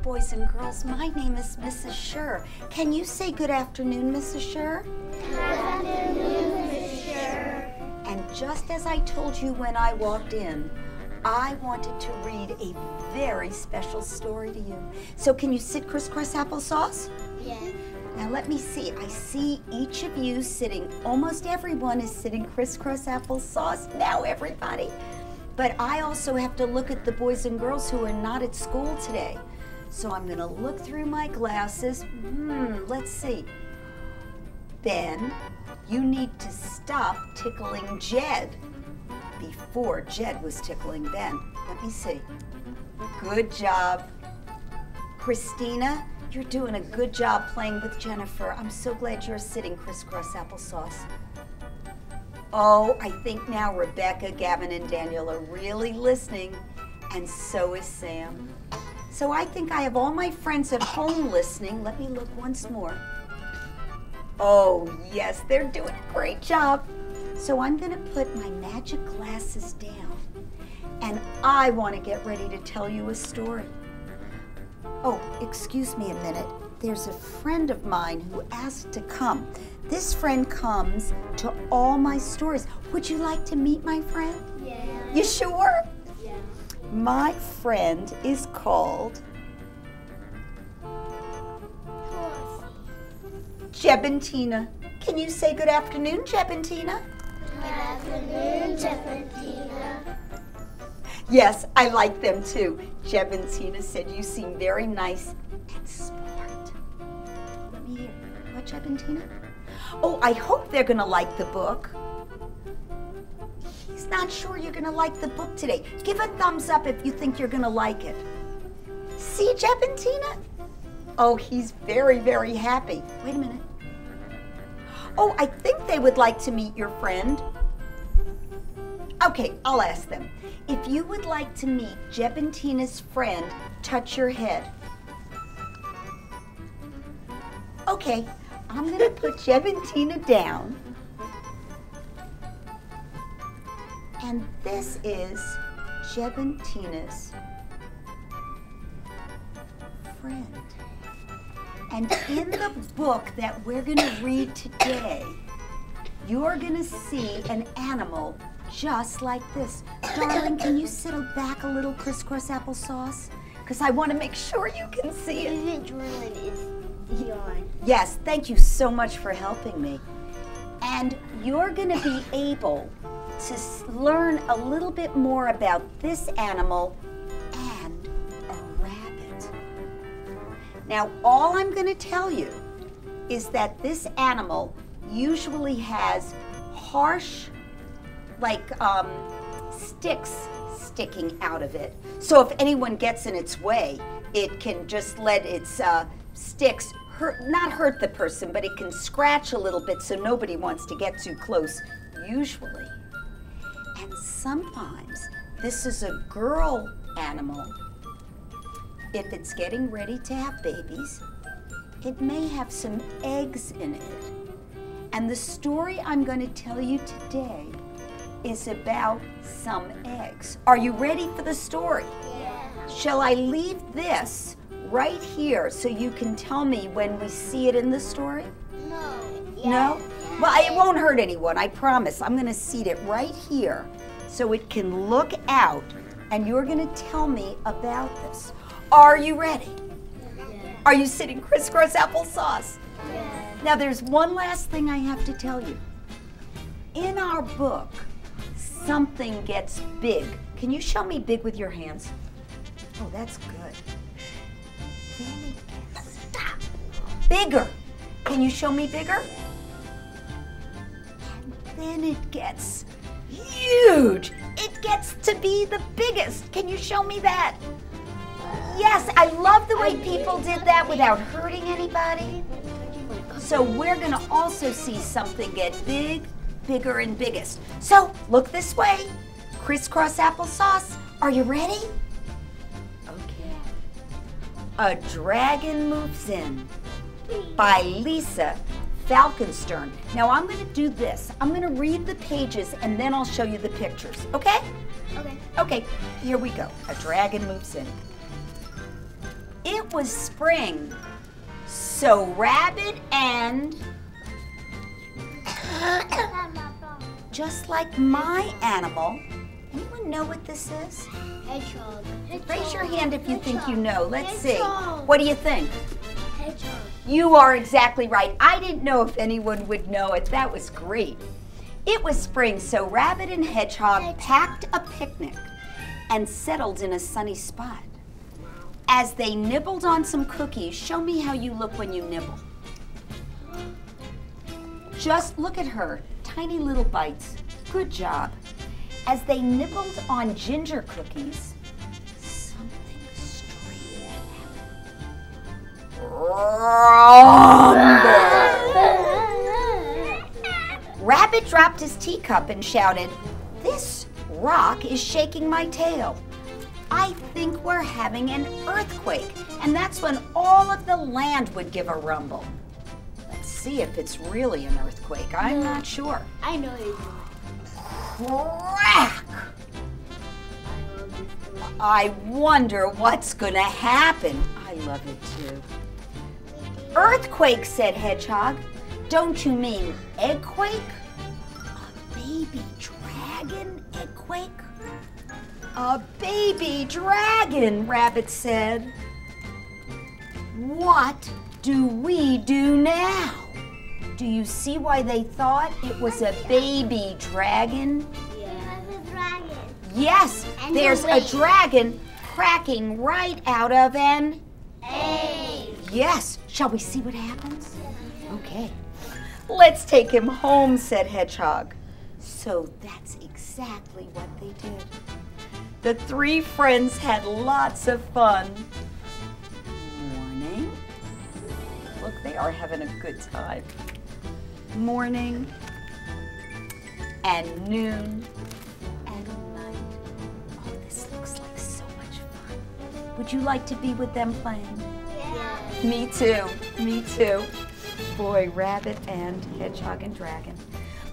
boys and girls. My name is Mrs. Scher. Can you say good afternoon, Mrs. Scher? Good afternoon, Mrs. Scher. And just as I told you when I walked in, I wanted to read a very special story to you. So can you sit crisscross applesauce? Yes. Now let me see. I see each of you sitting, almost everyone is sitting crisscross applesauce now, everybody. But I also have to look at the boys and girls who are not at school today. So I'm gonna look through my glasses. Let's see. Ben, you need to stop tickling Jed before Jed was tickling Ben. Let me see. Good job. Christina, you're doing a good job playing with Jennifer. I'm so glad you're sitting crisscross applesauce. Oh, I think now Rebecca, Gavin, and Daniel are really listening, and so is Sam. So I think I have all my friends at home listening. Let me look once more. Oh, yes, they're doing a great job. So I'm gonna put my magic glasses down, and I wanna get ready to tell you a story. Oh, excuse me a minute. There's a friend of mine who asked to come. This friend comes to all my stories. Would you like to meet my friend? Yeah. You sure? Yeah. My friend is called Jebentina. Can you say good afternoon, Jebentina? Good afternoon, Jebentina. Yes, I like them too. Jebentina said you seem very nice and smart. Let me hear. What, Jebentina? Oh, I hope they're gonna like the book. He's not sure you're gonna like the book today. Give a thumbs up if you think you're gonna like it. See, Jebentina? Oh, he's very, very happy. Wait a minute. Oh, I think they would like to meet your friend. Okay, I'll ask them. If you would like to meet Jebentina's friend, touch your head. Okay, I'm gonna put Jebentina down. And this is Jebentina's friend. And in the book that we're gonna read today, you're gonna see an animal just like this. Darling, can you sit back a little, crisscross applesauce? Because I want to make sure you can see it. Which one is yours? Yes, thank you so much for helping me. And you're going to be able to learn a little bit more about this animal and a rabbit. Now, all I'm going to tell you is that this animal usually has harsh, like sticks sticking out of it. So if anyone gets in its way, it can just let its sticks not hurt the person, but it can scratch a little bit so nobody wants to get too close, usually. And sometimes this is a girl animal. If it's getting ready to have babies, it may have some eggs in it. And the story I'm going to tell you today is about some eggs. Are you ready for the story? Yeah. Shall I leave this right here so you can tell me when we see it in the story? No. No? Well, it won't hurt anyone, I promise. I'm going to seat it right here so it can look out, and you're going to tell me about this. Are you ready? Yeah. Are you sitting crisscross applesauce? Yeah. Now, there's one last thing I have to tell you. In our book, something gets big. Can you show me big with your hands? Oh, that's good. Then it gets bigger. Can you show me bigger? And then it gets huge. It gets to be the biggest. Can you show me that? Yes, I love the way people did that without hurting anybody. So we're gonna also see something get big, bigger, and biggest. So look this way. Crisscross applesauce. Are you ready? Okay. A Dragon Moves In by Lisa Falkenstem. Now I'm going to do this. I'm going to read the pages and then I'll show you the pictures. Okay? Okay. Okay, here we go. A Dragon Moves In. It it was spring. So Rabbit and, just like my animal, anyone know what this is? Hedgehog. Raise your hand if you think you know. Let's see. What do you think? Hedgehog. You are exactly right. I didn't know if anyone would know it. That was great. It was spring, so Rabbit and Hedgehog packed a picnic and settled in a sunny spot. As they nibbled on some cookies, show me how you look when you nibble. Just look at her, tiny little bites. Good job. As they nibbled on ginger cookies, something strange happened. Rabbit dropped his teacup and shouted, "This rock is shaking my tail. I think we're having an earthquake." And that's when all of the land would give a rumble. Let's see if it's really an earthquake. I'm not sure. I know you. Crack! I wonder what's gonna happen. I love it too. Earthquake, said Hedgehog. Don't you mean eggquake? A baby dragon eggquake? A baby dragon, Rabbit said. What do we do now? Do you see why they thought it was a baby dragon? Yeah. The dragon. Yes, And there's the a wing. dragon cracking right out of an Egg. Yes. Shall we see what happens? Okay. Let's take him home, said Hedgehog. So that's exactly what they did. The three friends had lots of fun. Morning. Look, they are having a good time. Morning and noon and night. Oh, this looks like so much fun. Would you like to be with them playing? Yeah. Me too. Me too. Boy, Rabbit and Hedgehog and Dragon.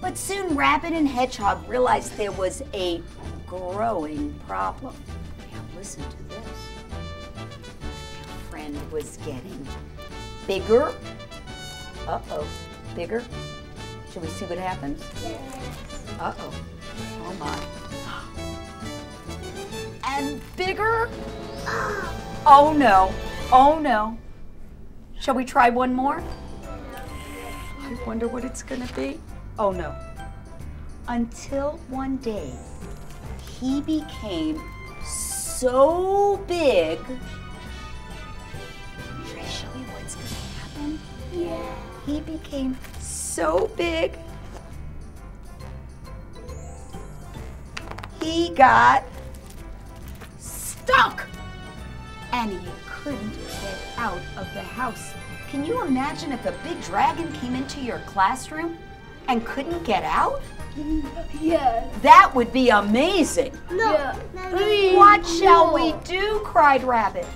But soon Rabbit and Hedgehog realized there was a growing problem. Now listen to this. Their friend was getting bigger. Uh-oh. Bigger? Shall we see what happens? Uh-oh. Oh my. And bigger? Oh no. Oh no. Shall we try one more? I wonder what it's gonna be. Oh no. Until one day, he became so big. Should I show you what's gonna happen? Yeah. He became so big. He got stuck. And he couldn't get out of the house. Can you imagine if a big dragon came into your classroom and couldn't get out? Yeah. That would be amazing. No. What shall we do? Cried Rabbit.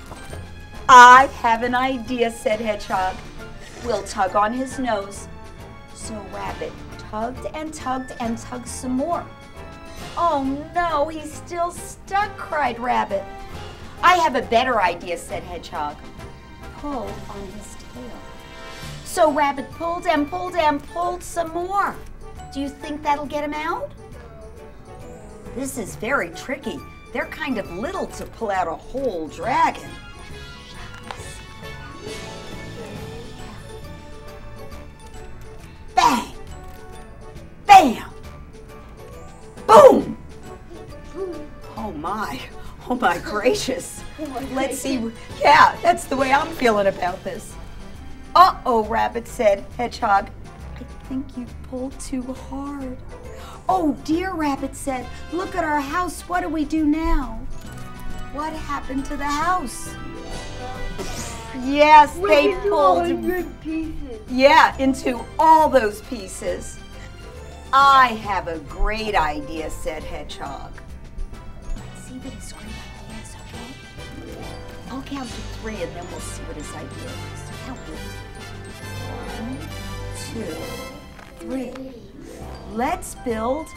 I have an idea, said Hedgehog. We'll tug on his nose. So Rabbit tugged and tugged and tugged some more. Oh no, he's still stuck, cried Rabbit. I have a better idea, said Hedgehog. Pull on his tail. So Rabbit pulled and pulled and pulled some more. Do you think that'll get him out? This is very tricky. They're kind of little to pull out a whole dragon. Bang! Bam! Boom! Oh my gracious. Let's see. Yeah, that's the way I'm feeling about this. Uh-oh, Rabbit said. Hedgehog, I think you pulled too hard. Oh dear, Rabbit said. Look at our house. What do we do now? What happened to the house? Yes, they pulled. Pieces. Yeah, into all those pieces. I have a great idea, said Hedgehog. Let's see what his great idea is, okay? I'll count to 3 and then we'll see what his idea is. Count with 1, 2, 3. Let's build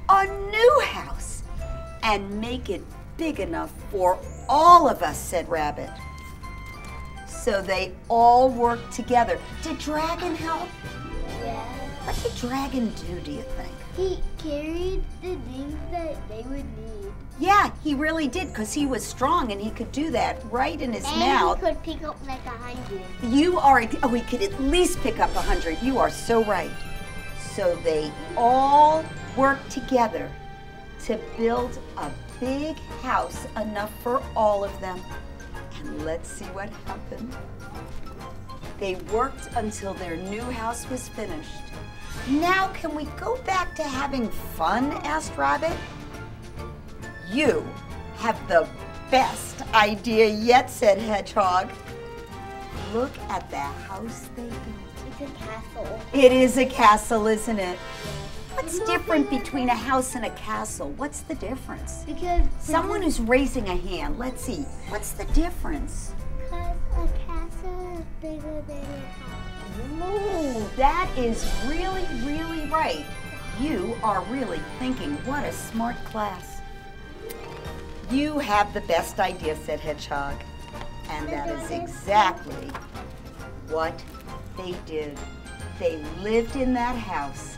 a new house and make it big enough for all of us, said Rabbit. So they all worked together. Did Dragon help? Yeah. What did Dragon do you think? He carried the things that they would need. Yeah, he really did, because he was strong and he could do that right in his mouth. And he could pick up like 100. You are, oh, he could at least pick up 100. You are so right. So they all worked together to build a big house, enough for all of them. And let's see what happened. They worked until their new house was finished. Now can we go back to having fun, asked Rabbit. You have the best idea yet, said Hedgehog. Look at the house they built. It's a castle. It is a castle, isn't it? What's different between a house and a castle? What's the difference? Because Someone who's raising a hand, let's see. What's the difference? a castle is bigger than a house. Oh, that is really, really right. You are really thinking. What a smart class. You have the best idea, said Hedgehog. And that is exactly what they did. They lived in that house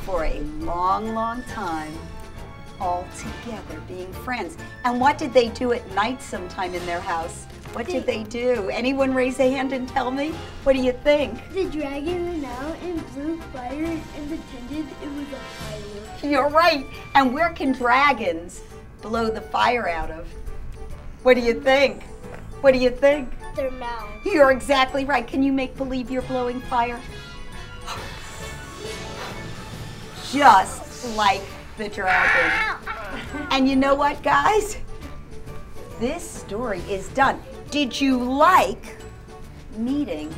for a long, long time, all together, being friends. And what did they do at night sometime in their house? What did they do? Anyone raise a hand and tell me? What do you think? The dragon went out and blew fire and pretended it was a firework. You're right. And where can dragons blow the fire out of? What do you think? What do you think? Their mouth. You're exactly right. Can you make believe you're blowing fire? Just like the dragon. And you know what, guys? This story is done. Did you like meeting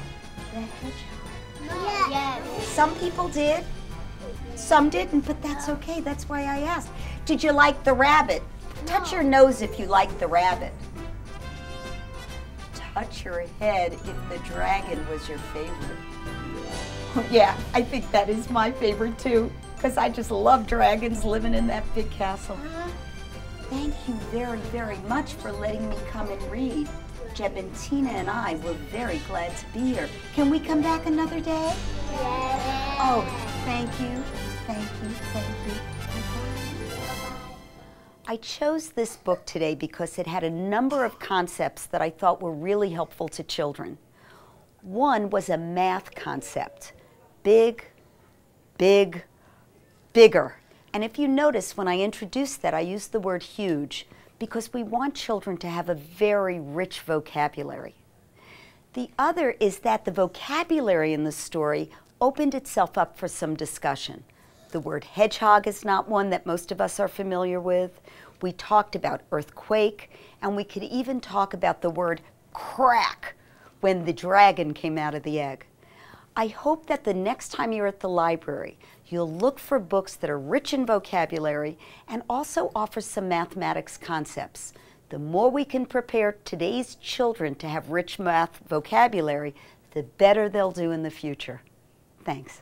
the hedgehog? Yes. Some people did, some didn't, but that's okay. That's why I asked. Did you like the rabbit? Touch your nose if you like the rabbit. Touch your head if the dragon was your favorite. Oh, yeah, I think that is my favorite too, because I just love dragons living in that big castle. Thank you very, very much for letting me come and read. Jebentina and I were very glad to be here. Can we come back another day? Yes. Oh, thank you, thank you, thank you. I chose this book today because it had a number of concepts that I thought were really helpful to children. One was a math concept. Big, big, bigger. And if you notice, when I introduced that, I used the word huge because we want children to have a very rich vocabulary. The other is that the vocabulary in the story opened itself up for some discussion. The word hedgehog is not one that most of us are familiar with. We talked about earthquake, and we could even talk about the word crack when the dragon came out of the egg. I hope that the next time you're at the library, you'll look for books that are rich in vocabulary and also offer some mathematics concepts. The more we can prepare today's children to have rich math vocabulary, the better they'll do in the future. Thanks.